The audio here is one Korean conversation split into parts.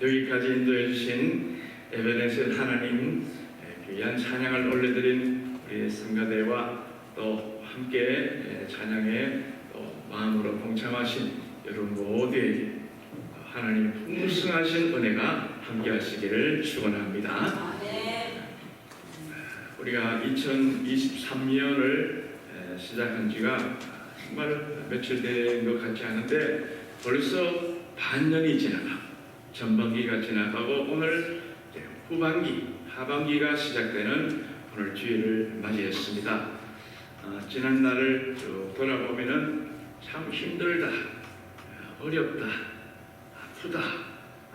여기까지 인도해 주신 에베네셀 하나님 귀한 찬양을 올려드린 우리 성가대와 또 함께 찬양에 또 마음으로 동참하신 여러분 모두에게 하나님 풍성하신 은혜가 함께 하시기를 축원합니다. 우리가 2023년을 시작한 지가 정말 며칠 된 것 같지 않은데 벌써 반년이 지나가고 전반기가 지나가고 오늘 후반기, 하반기가 시작되는 오늘 주일을 맞이했습니다. 지난 날을 쭉 돌아보면은 참 힘들다, 어렵다, 아프다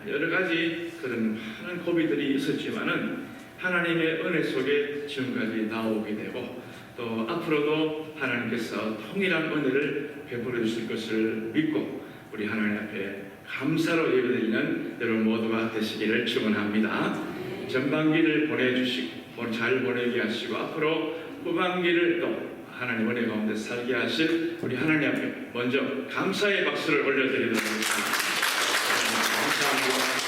여러 가지 그런 많은 고비들이 있었지만은 하나님의 은혜 속에 지금까지 나오게 되고 또 앞으로도 하나님께서 통일한 은혜를 베풀어 주실 것을 믿고 우리 하나님 앞에 감사로 예배드리는 여러분 모두가 되시기를 축원합니다. 전반기를 보내주시고 잘 보내게 하시고 앞으로 후반기를 또 하나님 은혜 가운데 살게 하실 우리 하나님 앞에 먼저 감사의 박수를 올려드리도록 하겠습니다. 감사합니다.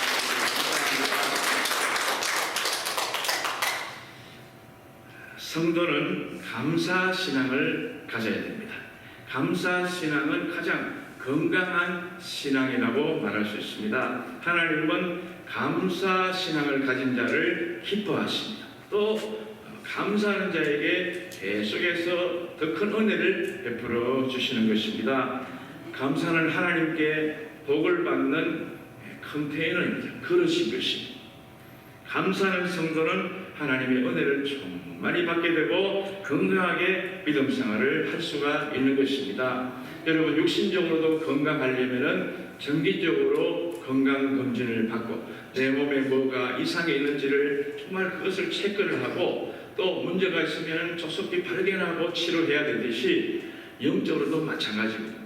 성도는 감사신앙을 가져야 됩니다. 감사신앙은 가장 건강한 신앙이라고 말할 수 있습니다. 하나님은 감사신앙을 가진 자를 기뻐하십니다. 또 감사하는 자에게 계속해서 더 큰 은혜를 베풀어 주시는 것입니다. 감사는 하나님께 복을 받는 컨테이너입니다. 그릇인 것입니다. 감사하는 성도는 하나님의 은혜를 충만히 받게 되고 건강하게 믿음 생활을 할 수가 있는 것입니다. 여러분 육신적으로도 건강하려면 정기적으로 건강검진을 받고 내 몸에 뭐가 이상이 있는지를 정말 그것을 체크를 하고 또 문제가 있으면 조속히 발견하고 치료해야 되듯이 영적으로도 마찬가지입니다.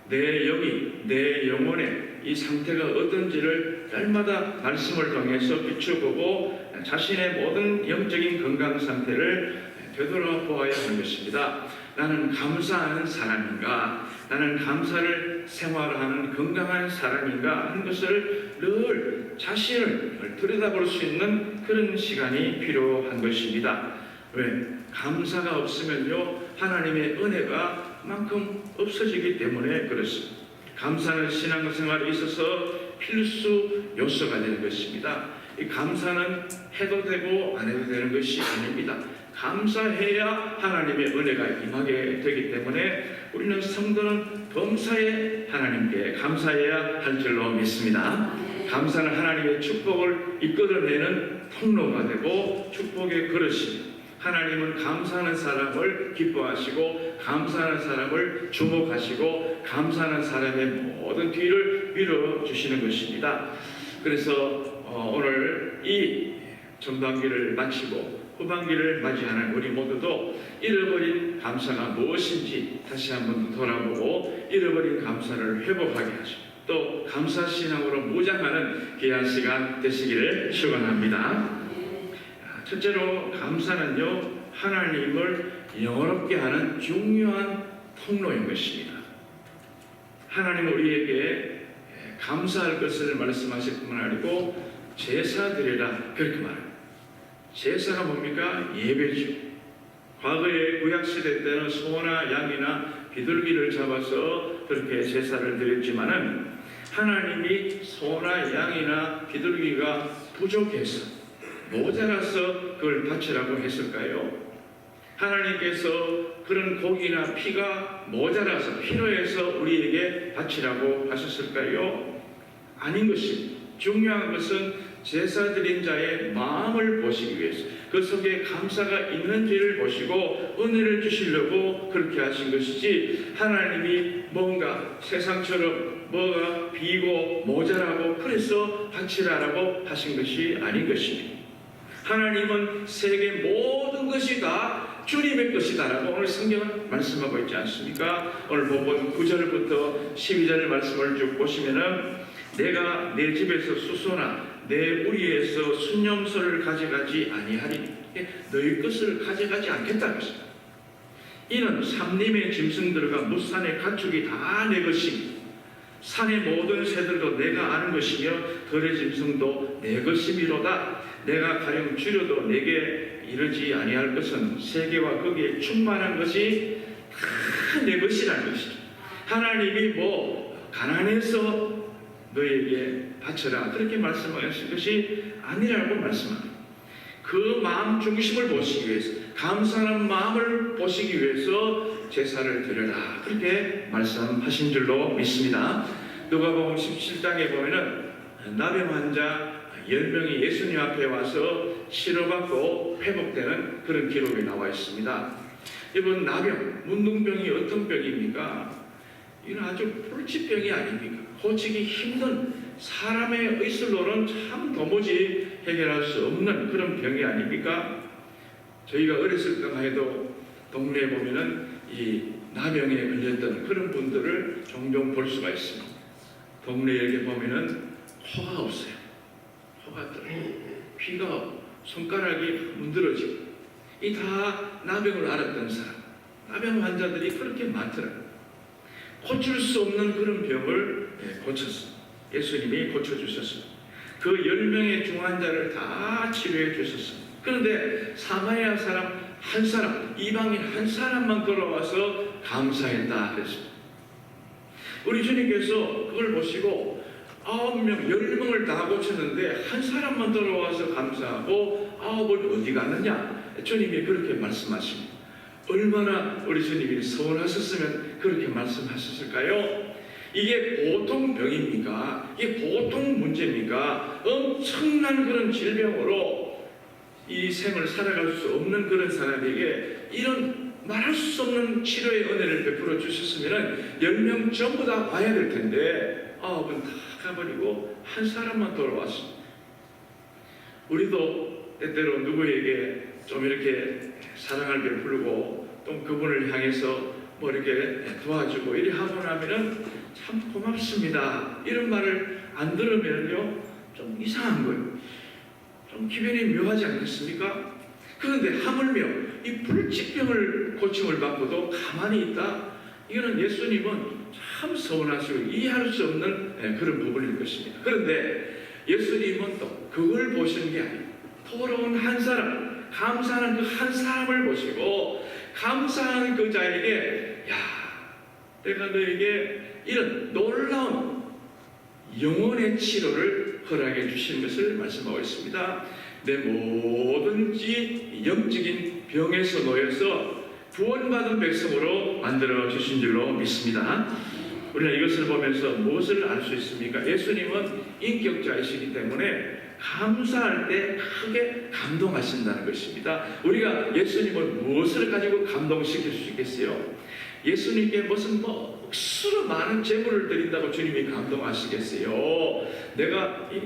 내 영이 내 영혼의 이 상태가 어떤지를 날마다 말씀을 통해서 비춰보고 자신의 모든 영적인 건강 상태를 되돌아보아야 하는 것입니다. 나는 감사하는 사람인가? 나는 감사를 생활하는 건강한 사람인가? 하는 것을 늘 자신을 들여다볼 수 있는 그런 시간이 필요한 것입니다. 왜? 감사가 없으면요 하나님의 은혜가 그만큼 없어지기 때문에 그렇습니다. 감사는 신앙생활에 있어서 필수 요소가 되는 것입니다. 이 감사는 해도 되고 안 해도 되는 것이 아닙니다. 감사해야 하나님의 은혜가 임하게 되기 때문에 우리는 성도는 범사에 하나님께 감사해야 할 줄로 믿습니다. 감사는 하나님의 축복을 이끌어내는 통로가 되고 축복의 그릇입니다. 하나님은 감사하는 사람을 기뻐하시고 감사하는 사람을 주목하시고 감사하는 사람의 모든 뒤를 밀어주시는 것입니다. 그래서 오늘 이 전반기를 마치고 후반기를 맞이하는 우리 모두도 잃어버린 감사가 무엇인지 다시 한번 돌아보고 잃어버린 감사를 회복하게 하시고 또 감사신앙으로 무장하는 귀한 시간 되시기를 축원합니다. 첫째로 감사는요 하나님을 영원롭게 하는 중요한 통로인 것입니다. 하나님은 우리에게 감사할 것을 말씀하실 뿐만 아니고 제사 드리라 그렇게 말합니다. 제사가 뭡니까? 예배죠. 과거의 구약시대 때는 소나 양이나 비둘기를 잡아서 그렇게 제사를 드렸지만은 하나님이 소나 양이나 비둘기가 부족해서 모자라서 그걸 바치라고 했을까요? 하나님께서 그런 고기나 피가 모자라서 필요해서 우리에게 바치라고 하셨을까요? 아닌 것입니다. 중요한 것은 제사 드린 자의 마음을 보시기 위해서 그 속에 감사가 있는지를 보시고 은혜를 주시려고 그렇게 하신 것이지 하나님이 뭔가 세상처럼 뭐가 비고 모자라고 그래서 바치라라고 하신 것이 아닌 것입니다. 하나님은 세계 모든 것이 다 주님의 것이다라고 오늘 성경은 말씀하고 있지 않습니까? 오늘 본문 9절부터 12절 말씀을 쭉 보시면은 내가 내 집에서 수소나 내 우리에서 순념소를 가져가지 아니하리니 너희 것을 가져가지 않겠다는 것입니다. 이는 삼림의 짐승들과 무산의 가축이 다 내 것입니다. 산의 모든 새들도 내가 아는 것이며 들의 짐승도 내 것이미로다. 내가 가령 줄여도 내게 이르지 아니할 것은 세계와 거기에 충만한 것이 다 내 것이라는 것이죠. 하나님이 가난해서 너에게 바쳐라 그렇게 말씀하신 것이 아니라고 말씀합니다. 그 마음 중심을 보시기 위해서, 감사하는 마음을 보시기 위해서 제사를 드려라 그렇게 말씀하신 줄로 믿습니다. 누가복음 17장에 보면은 나병 환자 10명이 예수님 앞에 와서 치료받고 회복되는 그런 기록이 나와 있습니다. 이번 나병, 문둥병이 어떤 병입니까? 이건 아주 불치병이 아닙니까? 고치기 힘든, 사람의 의술로는 참 도무지 해결할 수 없는 그런 병이 아닙니까? 저희가 어렸을 때만 해도 동네에 보면은 이 나병에 걸렸던 그런 분들을 종종 볼 수가 있습니다. 동네에 이렇게 보면은 코가 없어요. 코가 떨어요. 귀가, 손가락이 문드러지고, 이 다 나병을 앓았던 사람, 나병 환자들이 그렇게 많더라고요. 고칠 수 없는 그런 병을 고쳤습니다. 예수님이 고쳐주셨습니다. 그 10명의 중환자를 다 치료해 주셨습니다. 그런데 사마리아 사람 한 사람, 이방인 한 사람만 돌아와서 감사했다 그랬습니다. 우리 주님께서 그걸 보시고 9명, 10명을 다 고쳤는데 한 사람만 돌아와서 감사하고 9은 어디 갔느냐? 주님이 그렇게 말씀하십니다. 얼마나 우리 주님이 서운하셨으면 그렇게 말씀하셨을까요? 이게 보통 병입니까? 이게 보통 문제입니까? 엄청난 그런 질병으로 이 생을 살아갈 수 없는 그런 사람에게 이런 말할 수 없는 치료의 은혜를 베풀어 주셨으면 10명 전부 다 와야 될 텐데 9은 다 가버리고 한 사람만 돌아왔습니다. 우리도 때때로 누구에게 좀 이렇게 사랑을 베풀고 또 그분을 향해서 뭐 이렇게 도와주고 이렇게 하고 나면은 참 고맙습니다 이런 말을 안 들으면요 좀 이상한 거예요. 좀 기분이 묘하지 않겠습니까? 그런데 하물며 이 불치병을 고침을 받고도 가만히 있다? 이거는 예수님은 참 서운하시고 이해할 수 없는 그런 부분일 것입니다. 그런데 예수님은 또 그걸 보시는 게 아니에요. 돌아온 한 사람, 감사하는 그 한 사람을 보시고 감사하는 그 자에게 야, 내가 너에게 이런 놀라운 영혼의 치료를 허락해 주신 것을 말씀하고 있습니다. 내 뭐든지 영적인 병에서 놓여서 구원받은 백성으로 만들어 주신 줄로 믿습니다. 우리가 이것을 보면서 무엇을 알 수 있습니까? 예수님은 인격자이시기 때문에 감사할 때 크게 감동하신다는 것입니다. 우리가 예수님을 무엇을 가지고 감동시킬 수 있겠어요? 예수님께 무슨 억수로 많은 재물을 드린다고 주님이 감동하시겠어요? 내가 이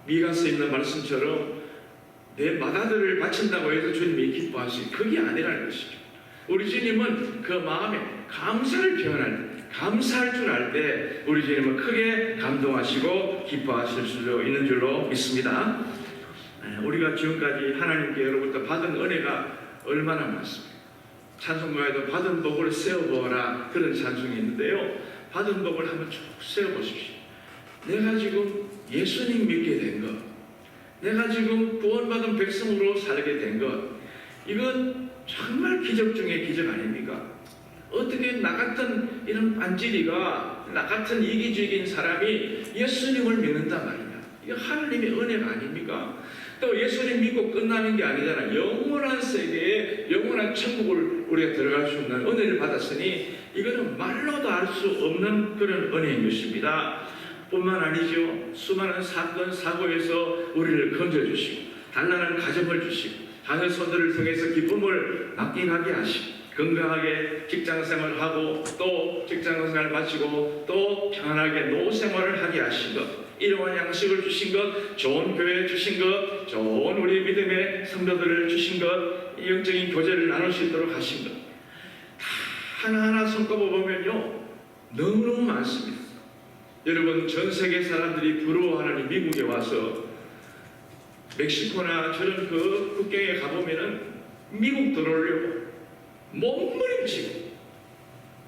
미가서 있는 말씀처럼 내 맏아들을 바친다고 해서 주님이 기뻐하시 그게 아니라는 것이죠. 우리 주님은 그 마음에 감사를 표현할 때, 감사할 줄 알 때 우리 주님은 크게 감동하시고 기뻐하실 수 있는 줄로 믿습니다. 우리가 지금까지 하나님께로부터 받은 은혜가 얼마나 많습니까? 찬송가에도 받은 복을 세어보아라 그런 찬송이 있는데요. 받은 복을 한번 쭉 세어보십시오. 내가 지금 예수님 믿게 된 것, 내가 지금 구원받은 백성으로 살게 된 것, 이건 정말 기적 중에 기적 아닙니까? 어떻게 나 같은 이런 반지리가, 나 같은 이기적인 사람이 예수님을 믿는단 말이냐? 이거 하나님의 은혜가 아닙니까? 또 예수님 믿고 끝나는 게 아니잖아. 영원한 세계에 영원한 천국을 우리가 들어갈 수 있는 은혜를 받았으니 이거는 말로도 알 수 없는 그런 은혜인 것입니다. 뿐만 아니죠. 수많은 사건, 사고에서 우리를 건져주시고 단란한 가정을 주시고 자녀손들을 통해서 기쁨을 만끽하게 하시고 건강하게 직장생활을 하고 또 직장생활을 마치고 또 편안하게 노후생활을 하게 하신 것, 일용할 양식을 주신 것, 좋은 교회 주신 것, 좋은 우리 믿음의 성도들을 주신 것, 영적인 교제를 나눌 수 있도록 하신 것, 다 하나하나 손꼽아보면요 너무너무 많습니다. 여러분, 전 세계 사람들이 부러워하는 미국에 와서 멕시코나 저런 그 국경에 가보면은 미국 들어오려고 몸부림치고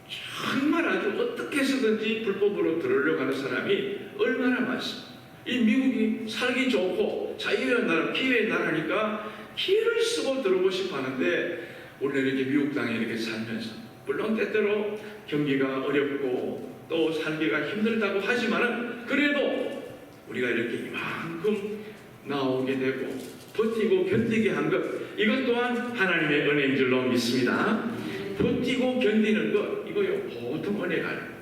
정말 아주 어떻게 해서든지 불법으로 들어오려고 하는 사람이 얼마나 많습니까? 이 미국이 살기 좋고 자유의 나라, 기회의 나라니까 기회를 쓰고 들어오고 싶어 하는데 우리는 이렇게 미국 땅에 이렇게 살면서 물론 때때로 경기가 어렵고 또 살기가 힘들다고 하지만은 그래도 우리가 이렇게 이만큼 나오게 되고 버티고 견디게 한 것, 이것 또한 하나님의 은혜인 줄로 믿습니다. 버티고 견디는 것, 이거요 보통 은혜가 아니에요.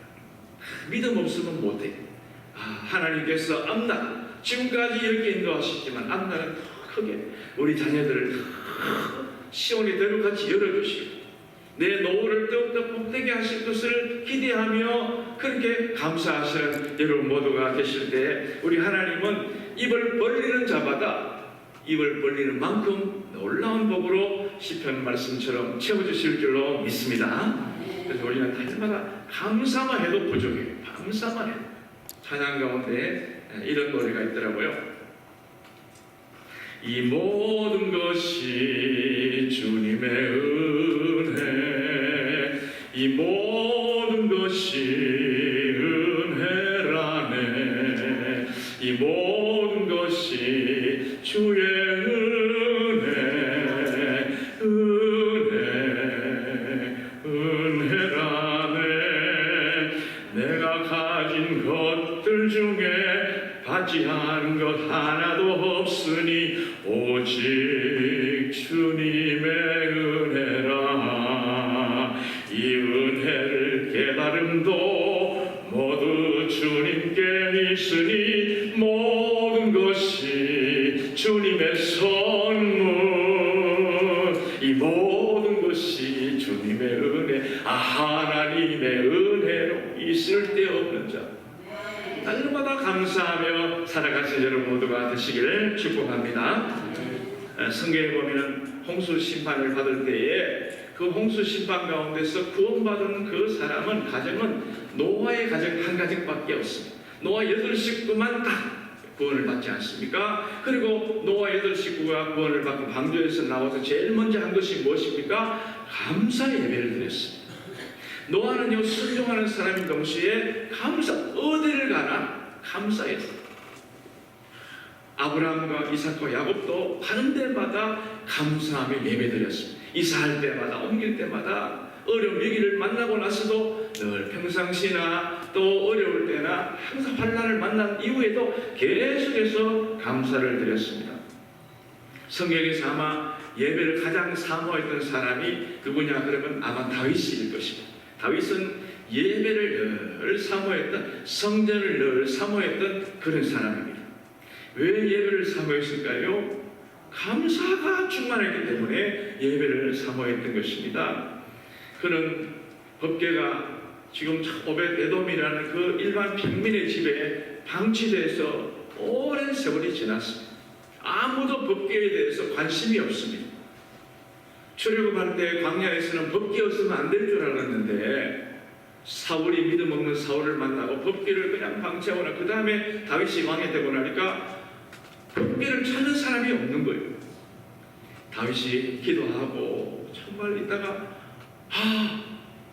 믿음 없으면 못해. 하나님께서 앞날, 지금까지 이렇게 인도하셨지만 앞날은 더 크게 우리 자녀들을 시온의 대로같이 열어주시고 내 노후를 더욱더 복되게 하실 것을 기대하며 그렇게 감사하시는 여러분 모두가 되실 때 우리 하나님은 입을 벌리는 자마다 입을 벌리는 만큼 놀라운 복으로 시편 말씀처럼 채워주실 줄로 믿습니다. 그래서 우리는 날마다 감사만 해도 부족해요. 감사만 해도. 찬양 가운데 이런 노래가 있더라고요. 이 모든 것이 주님의 은혜, 이 모든 것이 은혜라네, 이 모든 것이 주의 은혜, 은혜라네. 내가 가진 것들 중에 받지 않은 것 하나도 없으니 오직 주님의 은혜라. 이 은혜를 깨달음도 모두 주님께 있으니 모든 것이 주님의 선물. 이 모든 것이 주님의 은혜, 하나님의 은혜로 있을 데 없는 자. 날마다 감사하며 살아가신 여러분 모두가 되시기를 축복합니다. 성경에 보면 홍수 심판을 받을 때에 그 홍수 심판 가운데서 구원받은 그 사람은 가정은 노아의 가정 한 가정밖에 없습니다. 노아 8식구만 딱 구원을 받지 않습니까? 그리고 노아 8식구가 구원을 받고 방주에서 나와서 제일 먼저 한 것이 무엇입니까? 감사 예배를 드렸습니다. 노아는요 순종하는 사람인 동시에 감사, 어디를 가나 감사했어요. 아브라함과 이삭과 야곱도 가는 데마다 감사하며 예배드렸습니다. 이사할 때마다 옮길 때마다 어려운 위기를 만나고 나서도 늘 평상시나 또 어려울 때나 항상 환난을 만난 이후에도 계속해서 감사를 드렸습니다. 성경에서 아마 예배를 가장 사모했던 사람이 누구냐 그러면 아마 다윗일 것입니다. 다윗은 예배를 늘 사모했던, 성전을 늘 사모했던 그런 사람입니다. 왜 예배를 사모했을까요? 감사가 충만했기 때문에 예배를 사모했던 것입니다. 그는 법궤가 지금 오벳에돔이라는 그 일반 평민의 집에 방치돼서 오랜 세월이 지났습니다. 아무도 법궤에 대해서 관심이 없습니다. 출애굽할 때 광야에서는 법궤 없으면 안 될 줄 알았는데 사울이 믿음 없는 사울을 만나고 법궤를 그냥 방치하거나 그 다음에 다윗이 왕이 되고 나니까 법궤를 찾는 사람이 없는 거예요. 다윗이 기도하고 정말 있다가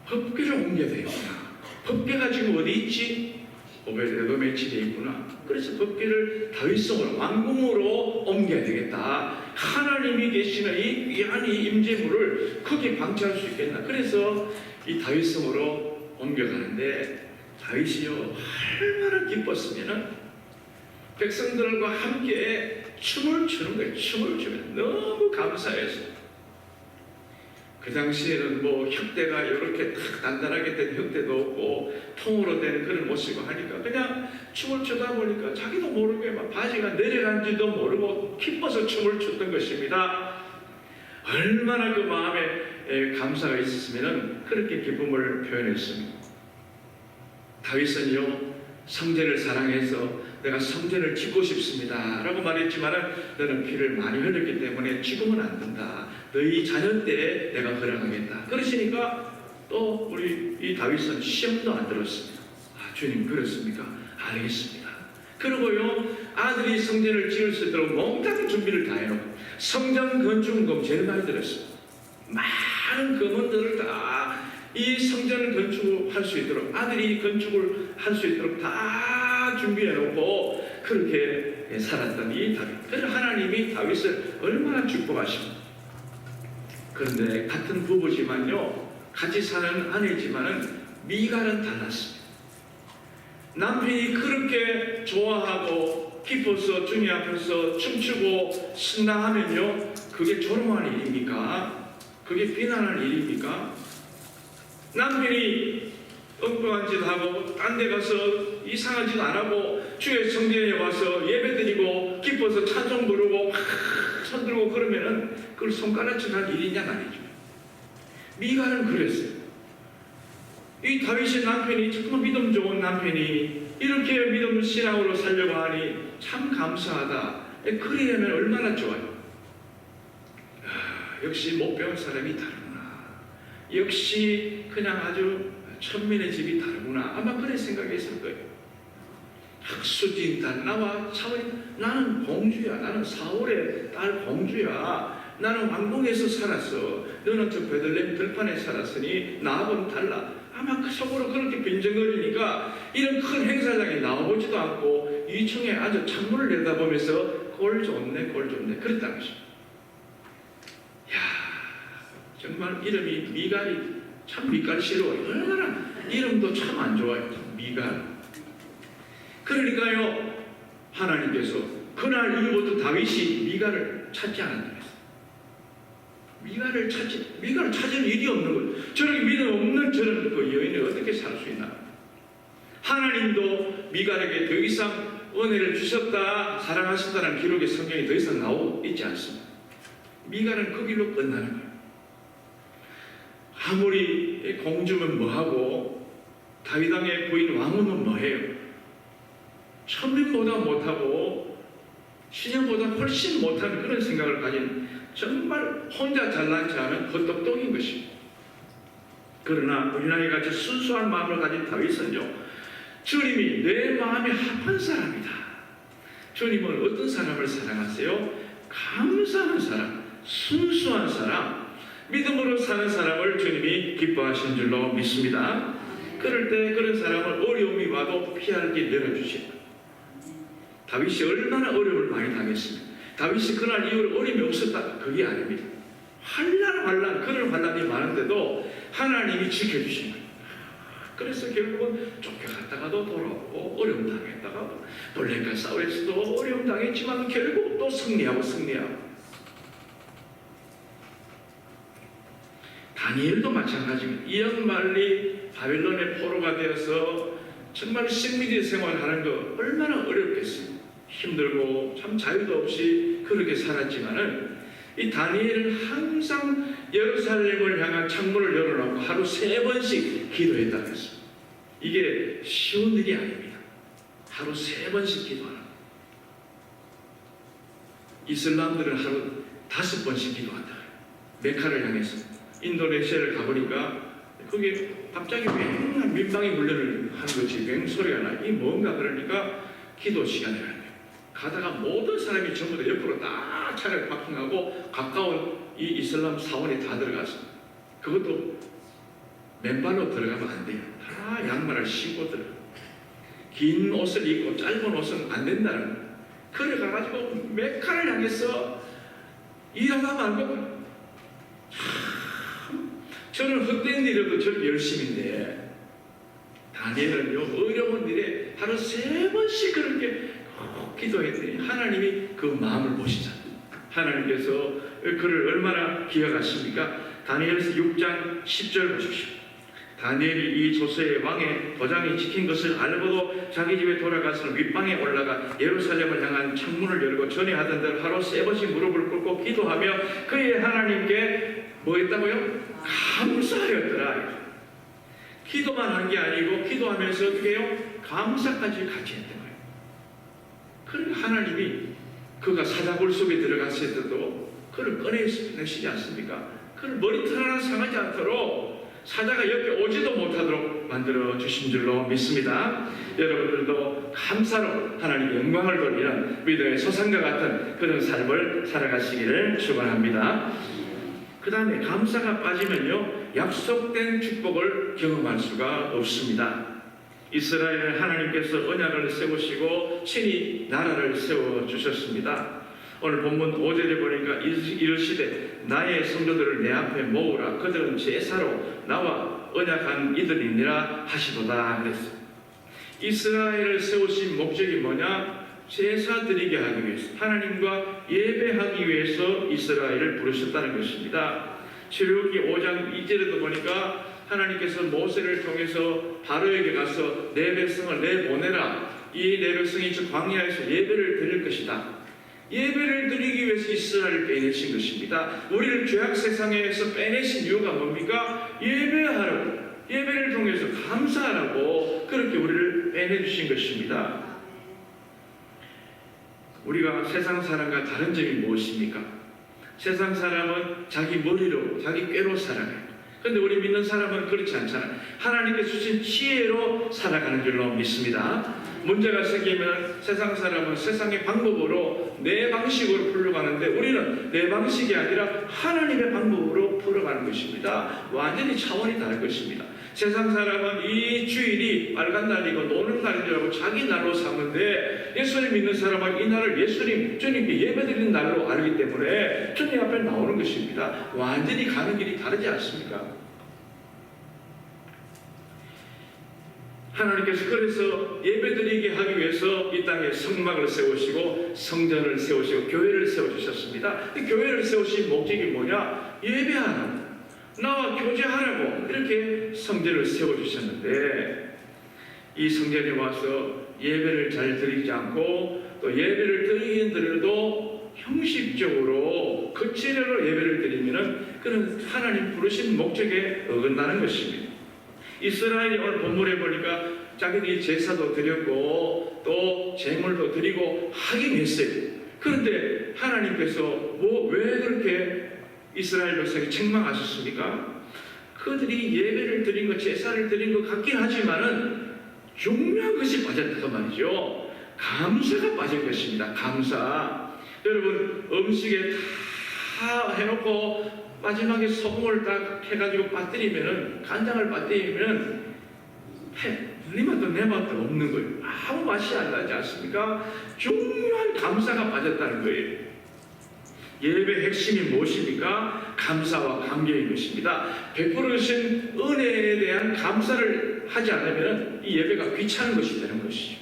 법궤를 옮겨야 되겠구나. 법궤가 지금 어디 있지? 오벳에돔의 집에 있구나. 그래서 법궤를 다윗성으로 왕궁으로 옮겨야 되겠다. 하나님이 계시는 이 귀한 이 임재물을 거기에 방치할 수 있겠나. 그래서 이 다윗성으로 옮겨가는데 다윗이요 얼마나 기뻤으면은 백성들과 함께 춤을 추는 거예요. 춤을 추면 너무 감사해서. 그 당시에는 뭐 혁대가 이렇게 딱 단단하게 된 혁대도 없고 통으로 된 그런 모습이고 하니까 그냥 춤을 추다 보니까 자기도 모르게 막 바지가 내려간지도 모르고 기뻐서 춤을 췄던 것입니다. 얼마나 그 마음에 감사가 있었으면 그렇게 기쁨을 표현했습니다. 다윗은요 성전을 사랑해서 내가 성전을 짓고 싶습니다 라고 말했지만 너는 피를 많이 흘렸기 때문에 지금은 안 된다. 너희 자녀 때 내가 허락하겠다. 그러시니까 또 우리 이 다윗은 시험도 안 들었습니다. 주님 그렇습니까? 알겠습니다. 그리고요 아들이 성전을 지을 수 있도록 몽땅 준비를 다 해놓고 성전 건축금 제일 많이 들었습니다. 많은 금원들을 다 이 성전을 건축할 수 있도록, 아들이 건축을 할 수 있도록 다 준비해 놓고 그렇게 살았던 이 다윗. 그래서 하나님이 다윗을 얼마나 축복하십니까? 그런데 같은 부부지만요, 같이 사는 아내지만은 미갈은 달랐습니다. 남편이 그렇게 좋아하고 기뻐서 주님 앞에서 춤추고 신나하면요, 그게 조롱할 일입니까? 그게 비난할 일입니까? 남편이 엉뚱한 짓 하고 딴 데 가서 이상한 짓 안 하고 주의 성전에 와서 예배드리고 기뻐서 찬송 부르고 막 손들고 그러면은 그걸 손가락질 할 일이냐 말이죠. 미갈은 그랬어요. 이 다윗의 남편이 정말 믿음 좋은 남편이 이렇게 믿음 신앙으로 살려고 하니 참 감사하다. 그러려면 얼마나 좋아요. 역시 못 배운 사람이 다르구나. 역시 그냥 아주 천민의 집이 다르구나. 아마 그런 생각했을 거예요. 학수진 딸, 나와 차원이, 나는 공주야. 나는 사울의 딸 공주야. 나는 왕궁에서 살았어. 너는 저 베들레헴 들판에 살았으니 나하고는 달라. 아마 그 속으로 그렇게 빈정거리니까 이런 큰 행사장에 나와보지도 않고 2층에 앉아 창문을 내다보면서 꼴 좋네, 꼴 좋네. 그랬다는 것입니다. 정말 이름이 미갈이 참 미갈스러워요. 얼마나 이름도 참 안 좋아요. 미갈. 그러니까요, 하나님께서 그날 이후부터 다윗이 미갈을 찾지 않았다. 미갈을 찾을 일이 없는 거예요. 저렇게 믿음 없는 저런 그 여인이 어떻게 살 수 있나? 하나님도 미갈에게 더 이상 은혜를 주셨다, 사랑하셨다는 기록의 성경이 더 이상 나오고 있지 않습니다. 미갈은 그 길로 끝나는 거예요. 아무리 공주면 뭐하고 다윗 왕의 부인 왕후는 뭐해요? 천민보다 못하고 신령보다 훨씬 못한 그런 생각을 가진 정말 혼자 잘난 체하는 헛똑똑인 것입니다. 그러나 우리나라에 같이 순수한 마음을 가진 다윗은요, 주님이 내 마음에 합한 사람이다. 주님은 어떤 사람을 사랑하세요? 감사한 사람, 순수한 사람, 믿음으로 사는 사람을 주님이 기뻐하신 줄로 믿습니다. 그럴 때 그런 사람을 어려움이 와도 피할 길 열어주십니다. 다윗이 얼마나 어려움을 많이 당했습니다. 다윗이 그날 이후로 어려움이 없었다, 그게 아닙니다. 그런 환난이 많은데도 하나님이 지켜주신 거예요. 그래서 결국은 쫓겨갔다가도 돌아오고 어려움 당했다가 블레셋 싸움에서도 어려움 당했지만 결국 또 승리하고 다니엘도 마찬가지입니다. 이 양말리 바벨론의 포로가 되어서 정말 식민지 생활하는 거 얼마나 어렵겠어요. 힘들고 참 자유도 없이 그렇게 살았지만은 이 다니엘은 항상 예루살렘을 향한 창문을 열어놓고 하루 3번씩 기도했다고 했어요. 이게 쉬운 일이 아닙니다. 하루 3번씩 기도하는. 이슬람들은 하루 5번씩 기도한다. 메카를 향해서. 인도네시아를 가보니까 그게 갑자기 맹 민방위 훈련을 하는 거지, 맹 소리가 나. 이 뭔가 그러니까 기도 시간을 하는 거예요. 가다가 모든 사람이 전부 다 옆으로 다 차를 파킹하고 가까운 이 이슬람 사원에 다 들어가서, 그것도 맨발로 들어가면 안 돼요. 다 양말을 신고 들어가. 긴 옷을 입고 짧은 옷은 안 된다는 거예요. 그래 가가지고 메카를 향해서 일하다 말고, 저는 헛된 일에도 저렇게 열심인데 다니엘은요, 어려운 일에 하루 3번씩 그렇게 기도했더니 하나님이 그 마음을 보시잖아요. 하나님께서 그를 얼마나 기억하십니까? 다니엘서 6장 10절 보십시오. 다니엘이 이 조세의 왕의 도장이 지킨 것을 알고도 자기 집에 돌아가서 윗방에 올라가 예루살렘을 향한 창문을 열고 전에 하던 대로 하루 3번씩 무릎을 꿇고 기도하며 그의 하나님께 뭐 했다고요? 감사하였더라. 기도만 한 게 아니고 기도하면서 어떻게 해요? 감사까지 같이 했던 거예요. 그러니까 하나님이 그가 사자굴 속에 들어갔을 때도 그를 꺼내시지 않습니까? 그를 머리털 하나 상하지 않도록 사자가 옆에 오지도 못하도록 만들어 주신 줄로 믿습니다. 여러분들도 감사로 하나님의 영광을 돌리는 믿음의 소산과 같은 그런 삶을 살아가시기를 축원합니다. 그 다음에 감사가 빠지면요, 약속된 축복을 경험할 수가 없습니다. 이스라엘은 하나님께서 언약을 세우시고 친히 나라를 세워주셨습니다. 오늘 본문 5절에 보니까 이르시되 나의 성도들을 내 앞에 모으라. 그들은 제사로 나와 언약한 이들이니라 하시도다 그랬어요. 이스라엘을 세우신 목적이 뭐냐? 제사 드리게 하기 위해서, 하나님과 예배하기 위해서 이스라엘을 부르셨다는 것입니다. 출애굽기 5장 2절에도 보니까 하나님께서 모세를 통해서 바로에게 가서 내 백성을 내보내라. 이 내 백성이 저 광야에서 예배를 드릴 것이다. 예배를 드리기 위해서 이스라엘을 빼내신 것입니다. 우리를 죄악 세상에서 빼내신 이유가 뭡니까? 예배하라고, 예배를 통해서 감사하라고 그렇게 우리를 빼내주신 것입니다. 우리가 세상 사람과 다른 점이 무엇입니까? 세상 사람은 자기 머리로, 자기 꾀로 살아가요. 그런데 우리 믿는 사람은 그렇지 않잖아요. 하나님께서 주신 지혜로 살아가는 줄로 믿습니다. 문제가 생기면 세상 사람은 세상의 방법으로 내 방식으로 풀려가는데 우리는 내 방식이 아니라 하나님의 방법으로 풀어가는 것입니다. 완전히 차원이 다를 것입니다. 세상 사람은 이 주일이 빨간 날이고 노는 날인 줄 알고 자기 날로 삼는데 예수님 믿는 사람은 이 날을 예수님, 주님께 예배드리는 날로 알기 때문에 주님 앞에 나오는 것입니다. 완전히 가는 길이 다르지 않습니까? 하나님께서 그래서 예배드리게 하기 위해서 이 땅에 성막을 세우시고 성전을 세우시고 교회를 세워주셨습니다. 이 교회를 세우신 목적이 뭐냐? 예배하라고, 나와 교제하라고 이렇게 성전을 세워주셨는데 이 성전에 와서 예배를 잘 드리지 않고 또 예배를 드리긴 드려도 형식적으로 거칠어로 예배를 드리면은 그런 하나님 부르신 목적에 어긋나는 것입니다. 이스라엘이 오늘 본문에 보니까 자기들이 제사도 드렸고 또 제물도 드리고 하긴 했어요. 그런데 하나님께서 왜 그렇게 이스라엘 백성이 책망하셨습니까? 그들이 예배를 드린 것, 제사를 드린 것 같긴 하지만은 중요한 것이 빠졌단 말이죠. 감사가 빠진 것입니다. 감사. 여러분 음식에 다 해놓고 마지막에 소금을 딱 해가지고 빠뜨리면은, 간장을 빠뜨리면은 네 맛도 내 맛도 없는 거예요. 아무 맛이 안 나지 않습니까? 중요한 감사가 빠졌다는 거예요. 예배의 핵심이 무엇입니까? 감사와 감격인 것입니다. 베풀으신 은혜에 대한 감사를 하지 않으면 이 예배가 귀찮은 것이 되는 것이죠.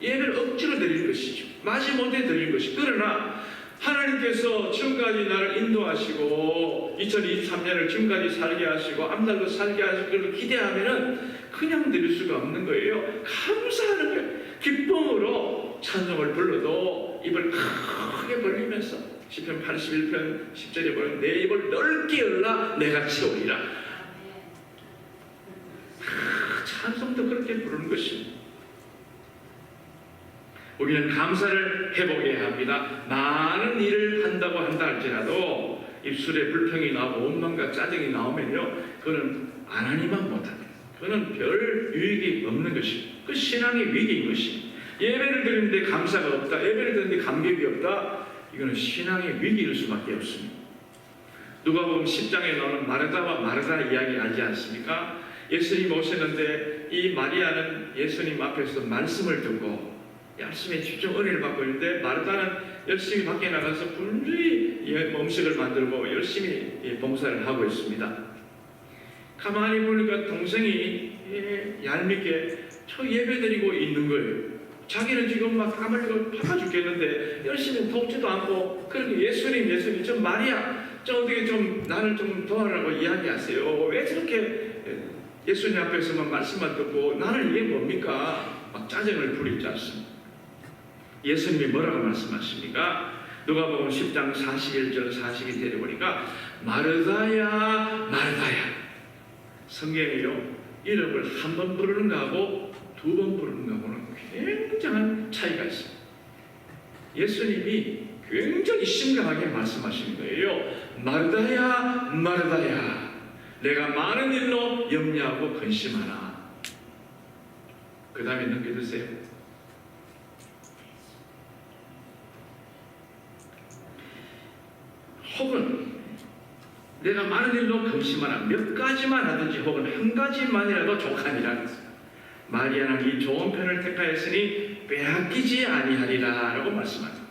예배를 억지로 드릴 것이죠. 마지못해 드릴 것이죠. 그러나 하나님께서 지금까지 나를 인도하시고 2023년을 지금까지 살게 하시고 앞날도 살게 하시고 그걸 기대하면은 그냥 드릴 수가 없는 거예요. 감사하는 거예요. 기쁨으로 찬송을 불러도 입을 크게 벌리면서 시편 81편 10절에 보면 내 입을 넓게 열라 내가 채우리라. 찬송도 그렇게 부르는 것입니다. 우리는 감사를 해보게 합니다. 많은 일을 한다고 한다 할지라도 입술에 불평이 나오고 원망과 짜증이 나오면요, 그거는 하나님만 못합니다. 그거는 별 유익이 없는 것입니다. 그 신앙의 위기인 것입니다. 예배를 드리는데 감사가 없다, 예배를 드리는데 감격이 없다, 이거는 신앙의 위기일 수밖에 없습니다. 누가복음 10장에 나오는 마르다와 마르다 이야기 알지 않습니까? 예수님 오셨는데 이 마리아는 예수님 앞에서 말씀을 듣고 열심히 집중 은혜를 받고 있는데 마르다는 열심히 밖에 나가서 분주히 음식을 만들고 열심히 봉사를 하고 있습니다. 가만히 보니까 동생이 얄밉게 저 예배드리고 있는 거예요. 자기는 지금 막 땀을 파가 죽겠는데 열심히 돕지도 않고 그렇게 예수님 좀 마리아 저 어떻게 좀 나를 좀 도와라고 이야기하세요. 왜 저렇게 예수님 앞에서만 말씀만 듣고 나는 이게 뭡니까? 막 짜증을 부리지 않습니다. 예수님이 뭐라고 말씀하십니까? 누가복음 10장 41절 42절에 보니까 마르다야 마르다야. 성경이요, 이름을 한 번 부르는 거하고 두 번 부르는 거하고는 굉장한 차이가 있습니다. 예수님이 굉장히 심각하게 말씀하시는 거예요. 마르다야 마르다야, 내가 많은 일로 염려하고 근심하나. 그 다음에 넘겨주세요. 혹은 내가 많은 일로 금심하나 몇 가지만 하든지 혹은 한 가지만이라도 족하니라. 마리아는 이 좋은 편을 택하였으니 빼앗기지 아니하리라 라고 말씀합니다.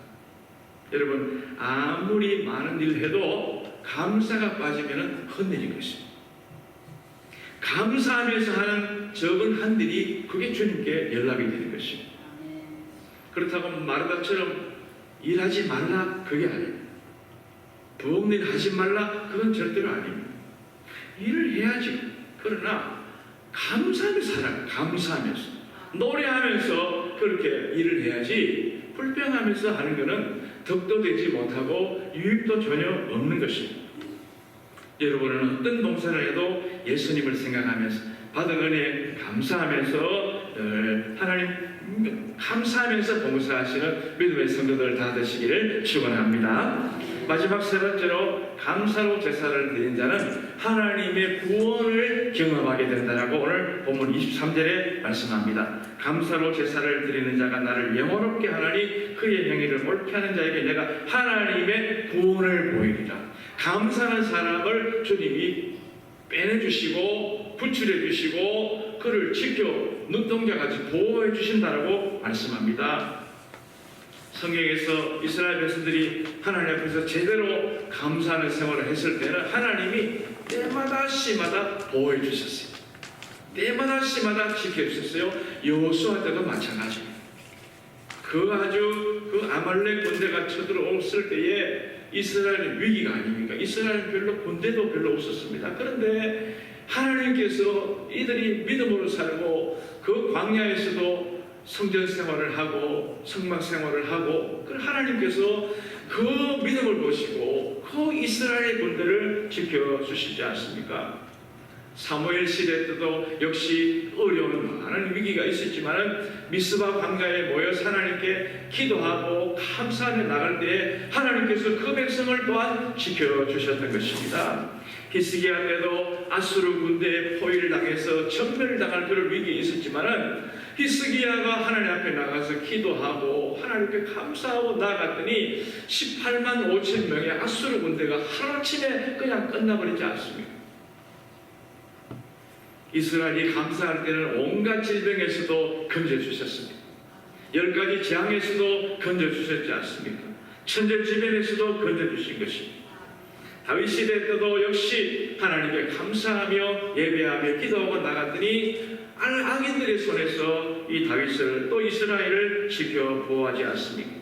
여러분, 아무리 많은 일을 해도 감사가 빠지면 헛일인 것입니다. 감사하면서 하는 적은 한 일이 그게 주님께 연락이 되는 것입니다. 그렇다고 마르다처럼 일하지 말라 그게 아닙니다. 부엌 일 하지 말라 그건 절대로 아닙니다. 일을 해야지. 그러나 감사하면서 살아요. 감사하면서 노래하면서 그렇게 일을 해야지 불평하면서 하는 것은 덕도 되지 못하고 유익도 전혀 없는 것입니다. 여러분은 어떤 봉사를 해도 예수님을 생각하면서 받은 은혜에 감사하면서 늘 하나님 감사하면서 봉사하시는 믿음의 성도들 다 되시기를 축원합니다. 마지막 세 번째로 감사로 제사를 드린 자는 하나님의 구원을 경험하게 된다라고 오늘 본문 23절에 말씀합니다. 감사로 제사를 드리는 자가 나를 영원롭게 하나니 그의 행위를 옳게 하는 자에게 내가 하나님의 구원을 보이리라. 감사하는 사람을 주님이 빼내주시고 구출해주시고 그를 지켜 눈동자같이 보호해 주신다라고 말씀합니다. 성경에서 이스라엘 백성들이 하나님 앞에서 제대로 감사하는 생활을 했을 때는 하나님이 때마다 시마다 보호해 주셨어요. 때마다 시마다 지켜주셨어요. 여호수아 때도 마찬가지입니다. 그 아말렉 군대가 쳐들어왔을 때에 이스라엘은 위기가 아닙니까? 이스라엘은 별로 군대도 별로 없었습니다. 그런데 하나님께서 이들이 믿음으로 살고 그 광야에서도 성전 생활을 하고 성막 생활을 하고 그 하나님께서 그 믿음을 보시고 그 이스라엘 군대를 지켜주시지 않습니까? 사무엘 시대 때도 역시 어려운 많은 위기가 있었지만 미스바 광야에 모여 하나님께 기도하고 감사하며 나갈 때에 하나님께서 그 백성을 또한 지켜주셨던 것입니다. 히스기야 때도 아수르 군대에 포위를 당해서 전멸을 당할 그런 위기가 있었지만 히스기야가 하나님 앞에 나가서 기도하고 하나님께 감사하고 나갔더니 18만 5천 명의 아수르 군대가 하루아침에 그냥 끝나버리지 않습니다. 이스라엘이 감사할 때는 온갖 질병에서도 건져주셨습니다. 10가지 재앙에서도 건져주셨지 않습니까? 천재지변에서도 건져주신 것입니다. 다윗 시대 때도 역시 하나님께 감사하며 예배하며 기도하고 나갔더니 악인들의 손에서 이 다윗을 또 이스라엘을 지켜 보호하지 않습니까?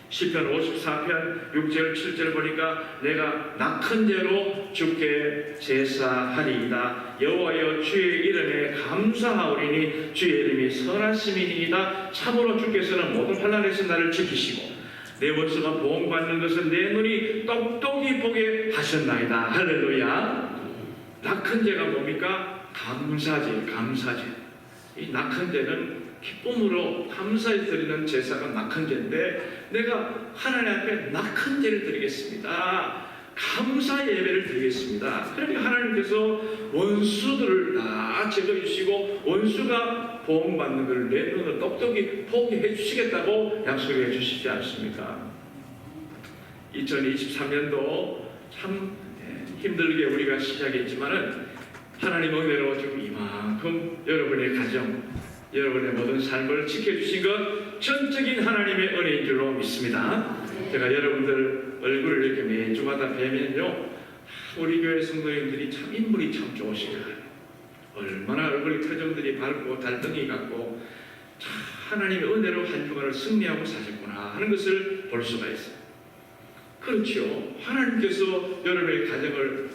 시편 54편 6절 7절 보니까 내가 낙한 죄로 주께 제사하리이다. 여호와여 주의 이름에 감사하오리니 주의 이름이 선하심이니이다. 참으로 주께서는 모든 환난에서 나를 지키시고 내 원수가 보응받는 것은 내 눈이 똑똑히 보게 하셨나이다. 할렐루야. 낙한 죄가 뭡니까? 감사제, 감사제. 이 낙한 죄는 기쁨으로 감사해 드리는 제사가 낙헌제인데 내가 하나님 앞에 낙헌제를 드리겠습니다. 감사 예배를 드리겠습니다. 그러니까 하나님께서 원수들을 다 제거해주시고 원수가 보응받는 것을 내 눈을 똑똑히 보게 해주시겠다고 약속해 주시지 않습니까? 2023년도 참 힘들게 우리가 시작했지만은 하나님 은혜로 지금 이만큼 여러분의 가정 여러분의 모든 삶을 지켜주신 것 전적인 하나님의 은혜인 줄로 믿습니다. 제가 여러분들 얼굴을 이렇게 매주마다 뵈면요 우리 교회 성도님들이 참 인물이 참 좋으시다. 얼마나 얼굴이 표정들이 밝고 달덩이 같고 참 하나님의 은혜로 한 주간을 승리하고 사셨구나 하는 것을 볼 수가 있어요. 그렇죠. 하나님께서 여러분의 가정을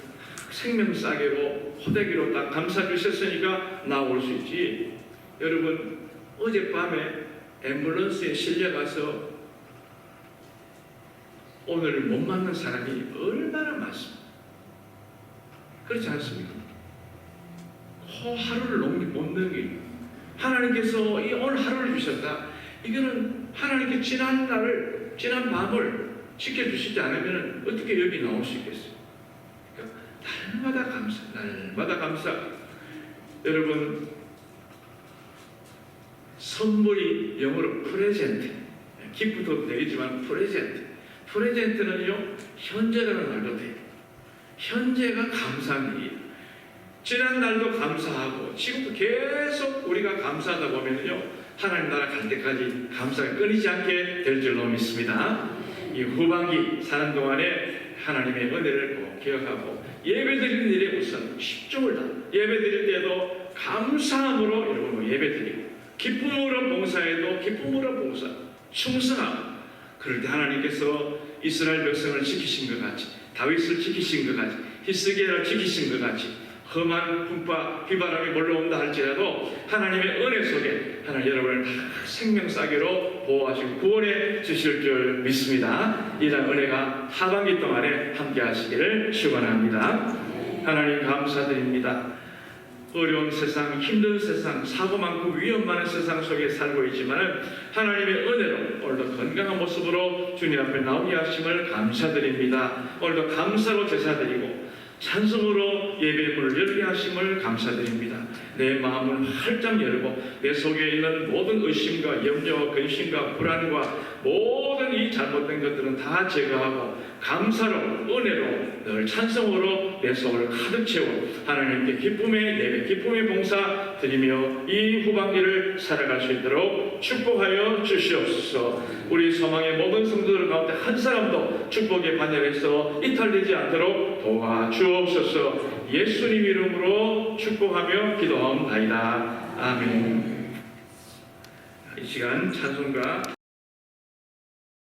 생명싸개로 호되기로 딱 감싸주셨으니까 나올 수 있지. 여러분 어젯밤에 앰뷸런스에 실려가서 오늘 못 맞는 사람이 얼마나 많습니다. 그렇지 않습니까? 그 하루를 못 넘기 하나님께서 이 오늘 하루를 주셨다. 이거는 하나님께 지난 밤을 지켜주시지 않으면 어떻게 여기 나올 수 있겠어요? 그러니까 날마다 감사. 여러분 선물이 영어로 프레젠트, 기프도 되겠지만 프레젠트는요 현재라는 말도 돼요. 현재가 감사한 일이에요. 지난 날도 감사하고 지금도 계속 우리가 감사하다 보면요, 하나님 나라 갈 때까지 감사가 끊이지 않게 될 줄로 믿습니다. 이 후반기 사는 동안에 하나님의 은혜를 꼭 기억하고 예배드리는 일에 우선 10종을 다 예배드릴 때도 감사함으로 여러분 예배드리고 기쁨으로 봉사해도 기쁨으로 봉사, 충성함. 그럴 때 하나님께서 이스라엘 백성을 지키신 것 같이, 다윗을 지키신 것 같이, 히스기야를 지키신 것 같이 험한 풍파, 비바람이 몰려온다 할지라도 하나님의 은혜 속에 하나님 여러분을 다 생명싸개로 보호하시고 구원해 주실 줄 믿습니다. 이런 은혜가 하반기 동안에 함께 하시기를 축원합니다. 하나님 감사드립니다. 어려운 세상, 힘든 세상, 사고 많고 위험 많은 세상 속에 살고 있지만 하나님의 은혜로 오늘도 건강한 모습으로 주님 앞에 나오게 하심을 감사드립니다. 오늘도 감사로 제사드리고 찬송으로 예배의 문을 열게 하심을 감사드립니다. 내 마음을 활짝 열고 내 속에 있는 모든 의심과 염려와 근심과 불안과 모든 이 잘못된 것들은 다 제거하고 감사로 은혜로 늘 찬송으로 내 속을 가득 채워 하나님께 기쁨의 예배, 기쁨의 봉사 드리며 이 후반기를 살아갈 수 있도록 축복하여 주시옵소서. 우리 소망의 모든 성도들 가운데 한 사람도 축복의 반열에서 이탈되지 않도록 도와주옵소서. 예수님 이름으로 축복하며 기도하옵나이다. 아멘. 이 시간 찬송가